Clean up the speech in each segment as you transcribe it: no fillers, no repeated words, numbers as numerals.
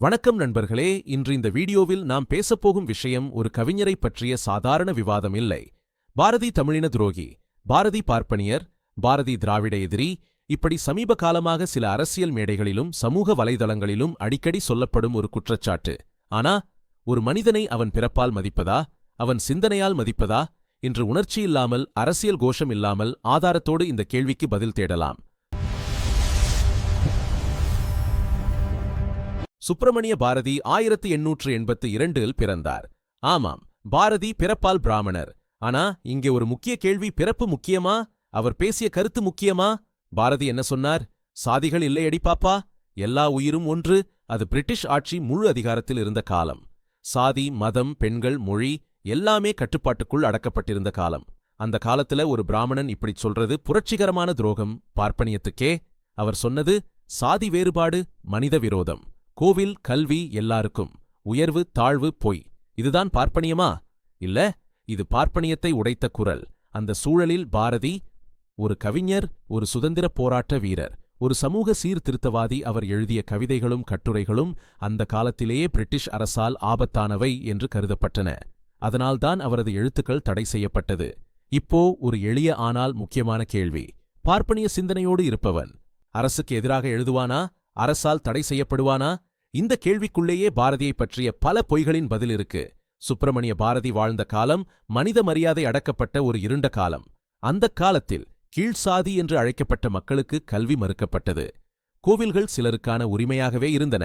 வணக்கம் நண்பர்களே. இன்று இந்த வீடியோவில் நாம் பேசப்போகும் விஷயம் ஒரு கவிஞரைப் பற்றிய சாதாரண விவாதம் இல்லை. பாரதி தமிழின துரோகி, பாரதி பார்ப்பனியர், பாரதி திராவிட எதிரி, இப்படி சமீப காலமாக சில அரசியல் மேடைகளிலும் சமூக வலைதளங்களிலும் அடிக்கடி சொல்லப்படும் ஒரு குற்றச்சாட்டு. ஆனா, ஒரு மனிதனை அவன் பிறப்பால் மதிப்பதா, அவன் சிந்தனையால் மதிப்பதா என்று உணர்ச்சியில்லாமல், அரசியல் கோஷம் இல்லாமல் ஆதாரத்தோடு இந்த கேள்விக்கு பதில் தேடலாம். சுப்பிரமணிய பாரதி 1882 பிறந்தார். ஆமாம், பாரதி பிறப்பால் பிராமணர். ஆனா இங்கே ஒரு முக்கிய கேள்வி: பிறப்பு முக்கியமா, அவர் பேசிய கருத்து முக்கியமா? பாரதி என்ன சொன்னார்? சாதிகள் இல்லையடி பாப்பா, எல்லா உயிரும் ஒன்று. அது பிரிட்டிஷ் ஆட்சி முழு அதிகாரத்தில் இருந்த காலம். சாதி, மதம், பெண்கள், மொழி எல்லாமே கட்டுப்பாட்டுக்குள் அடக்கப்பட்டிருந்த காலம். அந்த காலத்துல ஒரு பிராமணன் இப்படி சொல்றது புரட்சிகரமான துரோகம் பார்ப்பனியத்துக்கே. அவர் சொன்னது சாதி வேறுபாடு, மனித விரோதம், கோவில், கல்வி எல்லாருக்கும், உயர்வு தாழ்வு பொய். இதுதான் பார்ப்பனியமா? இல்ல, இது பார்ப்பனியத்தை உடைத்த குரல். அந்த சூழலில் பாரதி ஒரு கவிஞர், ஒரு சுதந்திரப் போராட்ட வீரர், ஒரு சமூக சீர்திருத்தவாதி. அவர் எழுதிய கவிதைகளும் கட்டுரைகளும் அந்த காலத்திலேயே பிரிட்டிஷ் அரசால் ஆபத்தானவை என்று கருதப்பட்டன. அதனால்தான் அவரது எழுத்துக்கள் தடை செய்யப்பட்டது. இப்போ ஒரு எளிய ஆனால் முக்கியமான கேள்வி: பார்ப்பனிய சிந்தனையோடு இருப்பவன் அரசுக்கு எதிராக எழுதுவானா? அரசால் தடை செய்யப்படுவானா? இந்த கேள்விக்குள்ளேயே பாரதியைப் பற்றிய பல பொய்களின் பதில் இருக்கு. சுப்பிரமணிய பாரதி வாழ்ந்த காலம் மனித மரியாதை அடக்கப்பட்ட ஒரு இருண்ட காலம். அந்தக் காலத்தில் கீழ்சாதி என்று அழைக்கப்பட்ட மக்களுக்கு கல்வி மறுக்கப்பட்டது. கோவில்கள் சிலருக்கான உரிமையாகவே இருந்தன.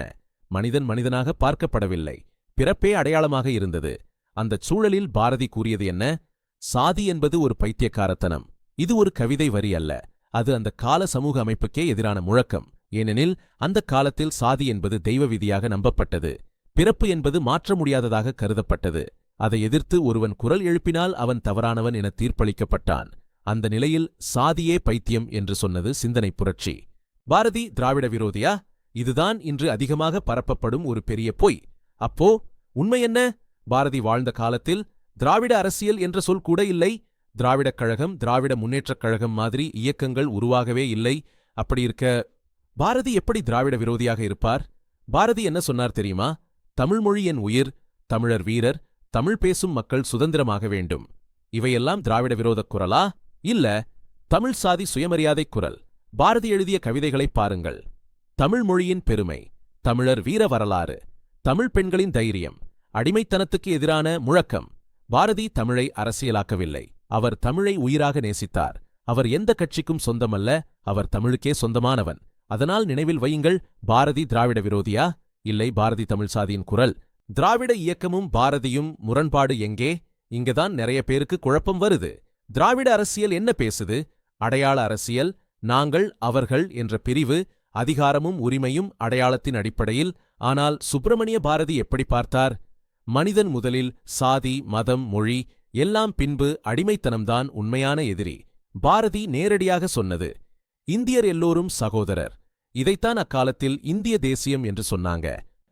மனிதன் மனிதனாக பார்க்கப்படவில்லை, பிறப்பே அடையாளமாக இருந்தது. அந்தச் சூழலில் பாரதி கூறியது என்ன? சாதி என்பது ஒரு பைத்தியக்காரத்தனம். இது ஒரு கவிதை வரி அல்ல, அது அந்த கால சமூக அமைப்புக்கே எதிரான முழக்கம். ஏனெனில் அந்த காலத்தில் சாதி என்பது தெய்வ விதியாக நம்பப்பட்டது. பிறப்பு என்பது மாற்ற முடியாததாக கருதப்பட்டது. அதை எதிர்த்து ஒருவன் குரல் எழுப்பினால் அவன் தவறானவன் என தீர்ப்பளிக்கப்பட்டான். அந்த நிலையில் சாதியே பைத்தியம் என்று சொன்னது சிந்தனை புரட்சி. பாரதி திராவிட விரோதியா? இதுதான் இன்று அதிகமாக பரப்பப்படும் ஒரு பெரிய பொய். அப்போ உண்மை என்ன? பாரதி வாழ்ந்த காலத்தில் திராவிட அரசியல் என்ற சொல் கூட இல்லை. திராவிடக் கழகம், திராவிட முன்னேற்றக் கழகம் மாதிரி இயக்கங்கள் உருவாகவே இல்லை. அப்படி இருக்க பாரதி எப்படி திராவிட விரோதியாக இருப்பார்? பாரதி என்ன சொன்னார் தெரியுமா? தமிழ் மொழி என் உயிர், தமிழர் வீரர், தமிழ் பேசும் மக்கள் சுதந்திரமாக வேண்டும். இவையெல்லாம் திராவிட விரோதக் குரலா? இல்ல, தமிழ் சாதி சுயமரியாதைக் குரல். பாரதி எழுதிய கவிதைகளைப் பாருங்கள். தமிழ் மொழியின் பெருமை, தமிழர் வீர வரலாறு, தமிழ் பெண்களின் தைரியம், அடிமைத்தனத்துக்கு எதிரான முழக்கம். பாரதி தமிழை அரசியலாக்கவில்லை, அவர் தமிழை உயிராக நேசித்தார். அவர் எந்த கட்சிக்கும் சொந்தமல்ல, அவர் தமிழுக்கே சொந்தமானவன். அதனால் நினைவில் வையுங்கள், பாரதி திராவிட விரோதியா? இல்லை, பாரதி தமிழ் சாதியின் குரல். திராவிட இயக்கமும் பாரதியும் முரண்பாடு எங்கே? இங்கதான் நிறைய பேருக்கு குழப்பம் வருது. திராவிட அரசியல் என்ன பேசுது? அடையாள அரசியல், நாங்கள் அவர்கள் என்ற பிரிவு, அதிகாரமும் உரிமையும் அடையாளத்தின் அடிப்படையில். ஆனால் சுப்பிரமணிய பாரதி எப்படி பார்த்தார்? மனிதன் முதலில், சாதி, மதம், மொழி எல்லாம் பின்பு, அடிமைத்தனம்தான் உண்மையான எதிரி. பாரதி நேரடியாக சொன்னது இந்தியர் எல்லோரும் சகோதரர். இதைத்தான் அக்காலத்தில் இந்திய தேசியம் என்று சொன்னாங்க.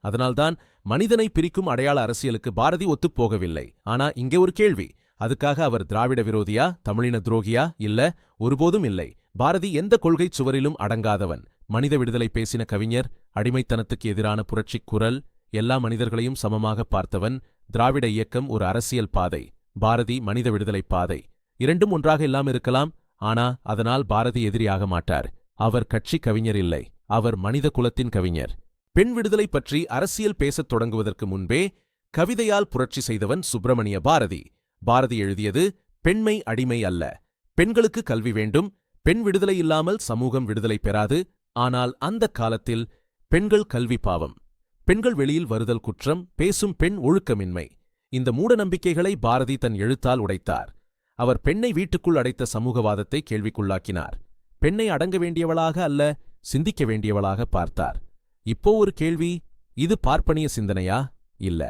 அதனால்தான் மனிதனை பிரிக்கும் அடையாள அரசியலுக்கு பாரதி ஒத்துப்போகவில்லை. ஆனா இங்கே ஒரு கேள்வி: அதுக்காக அவர் திராவிட விரோதியா, தமிழின துரோகியா? இல்ல, ஒருபோதும் இல்லை. பாரதி எந்த கொள்கை சுவரிலும் அடங்காதவன். மனித விடுதலை பேசின கவிஞர், அடிமைத்தனத்துக்கு எதிரான புரட்சிக் குரல், எல்லா மனிதர்களையும் சமமாக பார்த்தவன். திராவிட இயக்கம் ஒரு அரசியல் பாதை, பாரதி மனித விடுதலை பாதை. இரண்டும் ஒன்றாக இல்லாம இருக்கலாம். ஆனா அதனால் பாரதி எதிரியாக மாட்டார். அவர் கட்சி கவிஞர் இல்லை, அவர் மனித குலத்தின் கவிஞர். பெண் விடுதலை பற்றி அரசியல் பேசத் தொடங்குவதற்கு முன்பே கவிதையால் புரட்சி செய்தவன் சுப்பிரமணிய பாரதி. பாரதி எழுதியது பெண்மை அடிமை அல்ல, பெண்களுக்கு கல்வி வேண்டும், பெண் விடுதலை இல்லாமல் சமூகம் விடுதலை பெறாது. ஆனால் அந்த காலத்தில் பெண்கள் கல்வி பாவம், பெண்கள் வெளியில் வருதல் குற்றம், பேசும் பெண் ஒழுக்கமின்மை. இந்த மூட நம்பிக்கைகளை பாரதி தன் எழுத்தால் உடைத்தார். அவர் பெண்ணை வீட்டுக்குள் அடைத்த சமூகவாதத்தை கேள்விக்குள்ளாக்கினார். பெண்ணை அடங்க வேண்டியவளாக அல்ல, சிந்திக்க வேண்டியவளாக பார்த்தார். இப்போ ஒரு கேள்வி: இது பார்ப்பனிய சிந்தனையா? இல்ல,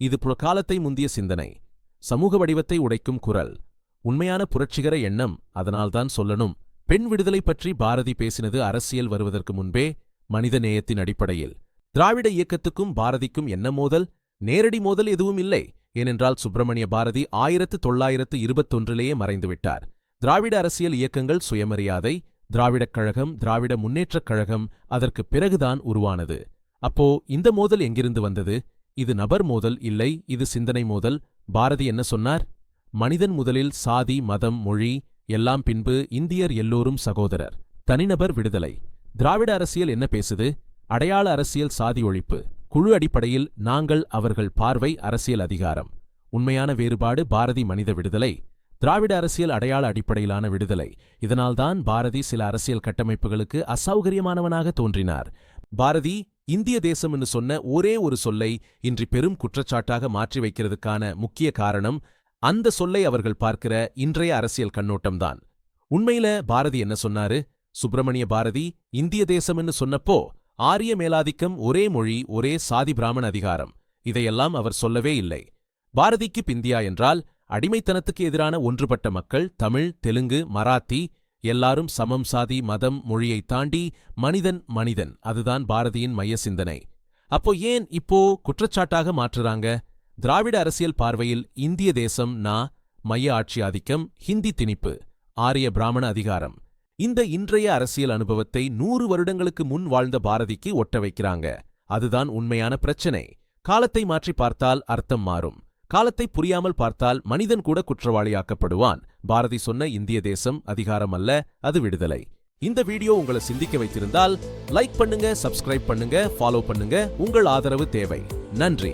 இது காலத்தை முந்திய சிந்தனை, சமூக வடிவத்தை உடைக்கும் குரல், உண்மையான புரட்சிகர எண்ணம். அதனால்தான் சொல்லணும், பெண் விடுதலை பற்றி பாரதி பேசினது அரசியல் வருவதற்கு முன்பே, மனித நேயத்தின் அடிப்படையில். திராவிட இயக்கத்துக்கும் பாரதிக்கும் என்ன மோதல்? நேரடி மோதல் எதுவும் இல்லை. ஏனென்றால் சுப்பிரமணிய பாரதி 1921 மறைந்துவிட்டார். திராவிட அரசியல் இயக்கங்கள் சுயமரியாதை, திராவிடக் கழகம், திராவிட முன்னேற்றக் கழகம் அதற்கு பிறகுதான் உருவானது. அப்போ இந்த மோதல் எங்கிருந்து வந்தது? இது நபர் மோதல் இல்லை, இது சிந்தனை மோதல். பாரதி என்ன சொன்னார்? மனிதன் முதலில், சாதி, மதம், மொழி எல்லாம் பின்பு, இந்தியர் எல்லோரும் சகோதரர். தனிநபர் விடுதலை. திராவிட அரசியல் என்ன பேசுது? அடையாள அரசியல், சாதி ஒழிப்பு. குழு அடிப்படையில் நாங்கள், அவர்கள் பார்வை, அரசியல் அதிகாரம். உண்மையான வேறுபாடு பாரதி மனித விடுதலை, திராவிட அரசியல் அடையாள அடிப்படையிலான விடுதலை. இதனால்தான் பாரதி சில அரசியல் கட்டமைப்புகளுக்கு அசௌகரியமானவனாக தோன்றினார். பாரதி இந்திய தேசம்னு சொன்ன ஒரே ஒரு சொல்லை இன்றி பெரும் குற்றச்சாட்டாக மாற்றி வைக்கிறதுக்கான முக்கிய காரணம் அந்த சொல்லை அவர்கள் பார்க்கிற இன்றைய அரசியல் கண்ணோட்டம்தான். உண்மையில பாரதி என்ன சொன்னாரு? சுப்பிரமணிய பாரதி இந்திய தேசம்னு சொன்னப்போ ஆரிய மேலாதிக்கம், ஒரே மொழி, ஒரே சாதி, பிராமண அதிகாரம் இதையெல்லாம் அவர் சொல்லவே இல்லை. பாரதிக்கு பிந்தியா என்றால் அடிமைத்தனத்துக்கு எதிரான ஒன்றுபட்ட மக்கள், தமிழ், தெலுங்கு, மராத்தி எல்லாரும் சமம், சாதி, மதம், மொழியைத் தாண்டி மனிதன் மனிதன். அதுதான் பாரதியின் மைய சிந்தனை. அப்போ ஏன் இப்போ குற்றச்சாட்டாக மாற்றுறாங்க? திராவிட அரசியல் பார்வையில் இந்திய தேசம் மைய ஆட்சி ஆதிக்கம், ஹிந்தி திணிப்பு, ஆரிய பிராமண அதிகாரம். இந்த இன்றைய அரசியல் அனுபவத்தை 100 வருடங்களுக்கு முன் வாழ்ந்த பாரதிக்கு ஒட்ட வைக்கிறாங்க. அதுதான் உண்மையான பிரச்சனை. காலத்தை மாற்றி பார்த்தால் அர்த்தம் மாறும். காலத்தை புரியாமல் பார்த்தால் மனிதன் கூட குற்றவாளியாக்கப்படுவான். பாரதி சொன்ன இந்திய தேசம் அதிகாரம் அல்ல, அது விடுதலை. இந்த வீடியோ உங்களை சிந்திக்க வைத்திருந்தால் லைக் பண்ணுங்க, சப்ஸ்கிரைப் பண்ணுங்க, ஃபாலோ பண்ணுங்க. உங்கள் ஆதரவு தேவை. நன்றி.